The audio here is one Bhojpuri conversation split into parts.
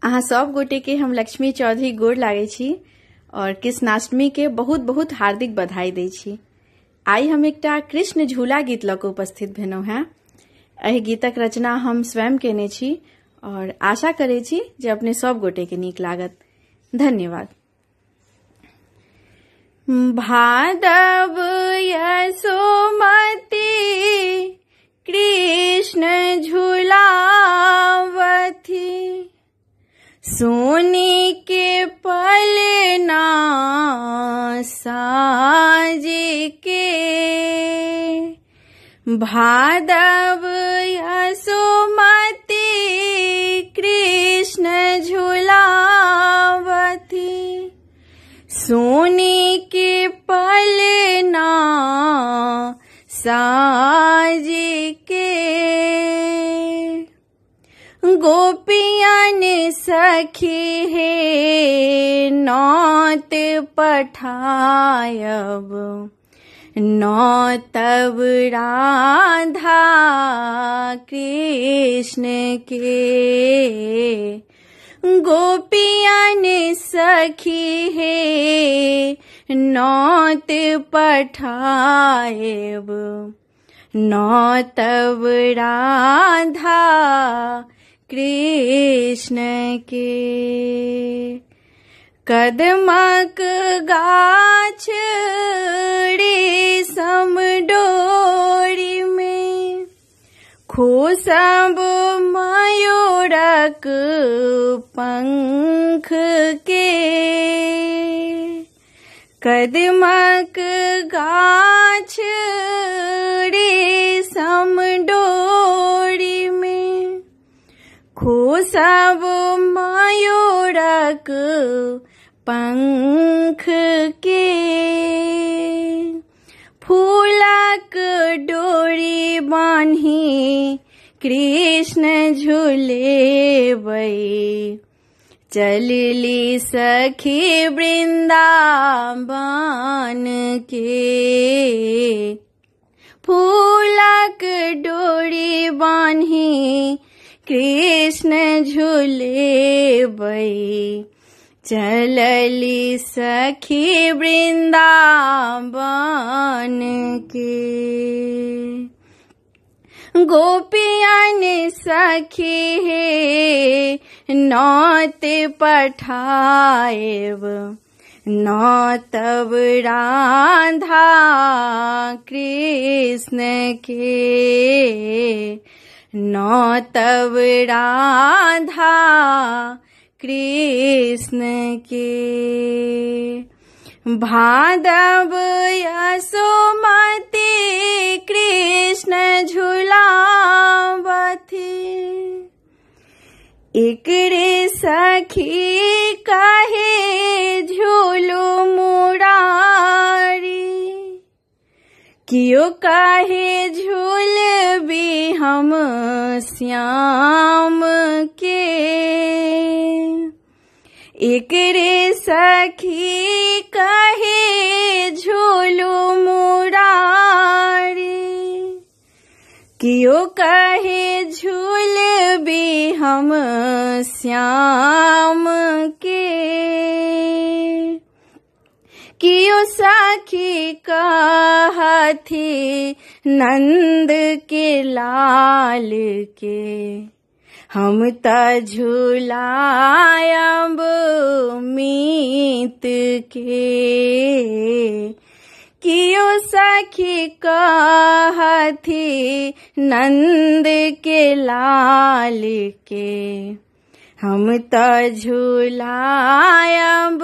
अहाँ सब गोटे के हम लक्ष्मी चौधरी गोर लागै छी और कृष्णाष्टमी के बहुत बहुत हार्दिक बधाई दै छी। आई हम एकटा कृष्ण झूला गीत लऽ कऽ उपस्थित भेलहुँ हैं। एहि गीतक रचना हम स्वयं केने छी और आशा करै छी जे अपने सब गोटे के नीक लागत। धन्यवाद। भादव यशोमती कृष्ण झूलावथी, सोने के पलना साज के। भादव यशोमती कृष्ण झूलावथी, सोने के पलना साज के। गोपियन सखी हे नौत पठायब, नौतब राधा कृष्ण के। गोपियन सखी हे नौत पठायब, नौतब राधा कृष्ण के। कदमक गाछ रेशम डोरी में, खोसब मयूरक पंख के। कदमक गाछ रेशम डोरी में, खोसब मयूरक पंख के। फूलक डोरी बान्ही कृष्ण झूलेबै, चलली सखी वृंदावन के। फूलक डोरी बान्ही कृष्ण झूलेबै, चलली सखी वृंदावन के। गोपियन सखी हे नौत पठायब, नौतब राधा कृष्ण के। नौतब राधा कृष्ण के। भादव यशोमती कृष्ण झूलावथी, एकरे सखी कहे झूलू मुरारी। कियो कहे झूलबी हम श्याम के, एकरे सखी कहे झूलू मुरारी। कियो कहे झूलबी हम श्याम के। कियो सखी कहथी नंद के लाल के, हम त झूलायब मीत के। कियो सखी कहथी नंद के लाल के, हम त झूलायब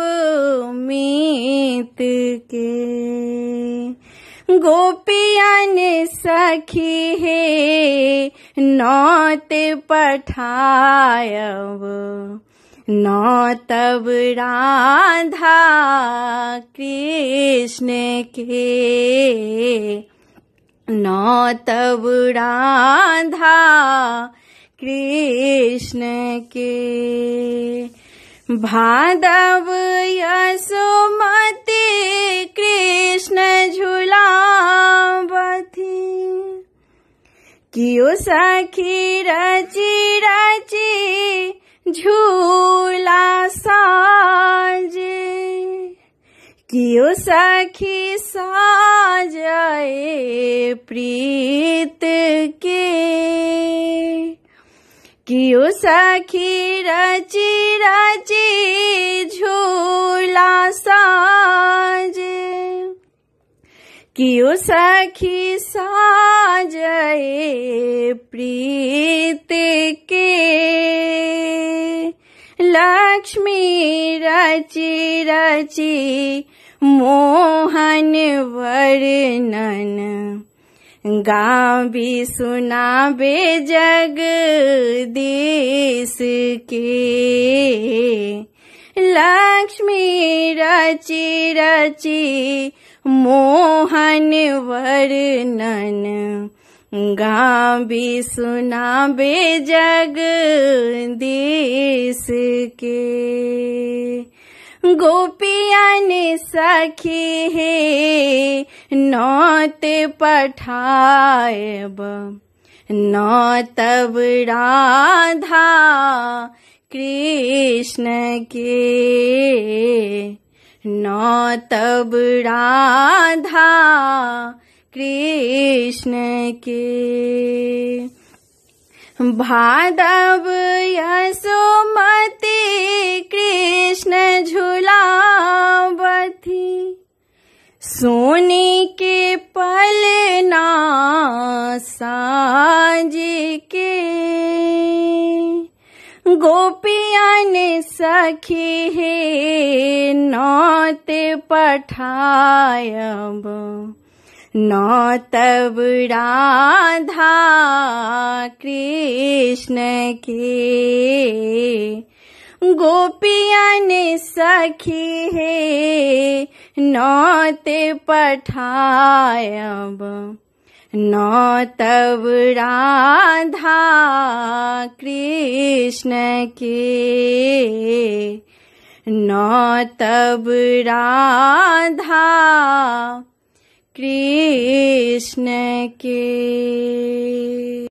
मीत के। गोपियन सखी हे नौत पठायब, नौतब राधा कृष्ण के। नौतब राधा कृष्ण के। भादव यशोमती कृष्ण झूलावथी, कियो सखी रची रची झूला कियो सखी साजाए प्रीत के, कियो सखी रची रची झूला साजे, कियो सखी साजाए प्रीत के, लक्ष्मी रची रची मोहन वर्णन, गावी सुनाबे जगदीश के, लक्ष्मी रची रची मोहन वर्णन, गावी सुनाबे जगदीश के, गोपियन सखी हे नौत पठायब, नौतब राधा कृष्ण के, नौतब राधा कृष्ण के, भादव यशोमती कृष्ण झुलावथी, सोने के पलना साज के, गोपियन सखी हे नौत पठायब, नौतब राधा कृष्ण के, गोपियन सखी हे नौत पठायब, नौतब राधा कृष्ण के, नौतब राधा कृष्ण के।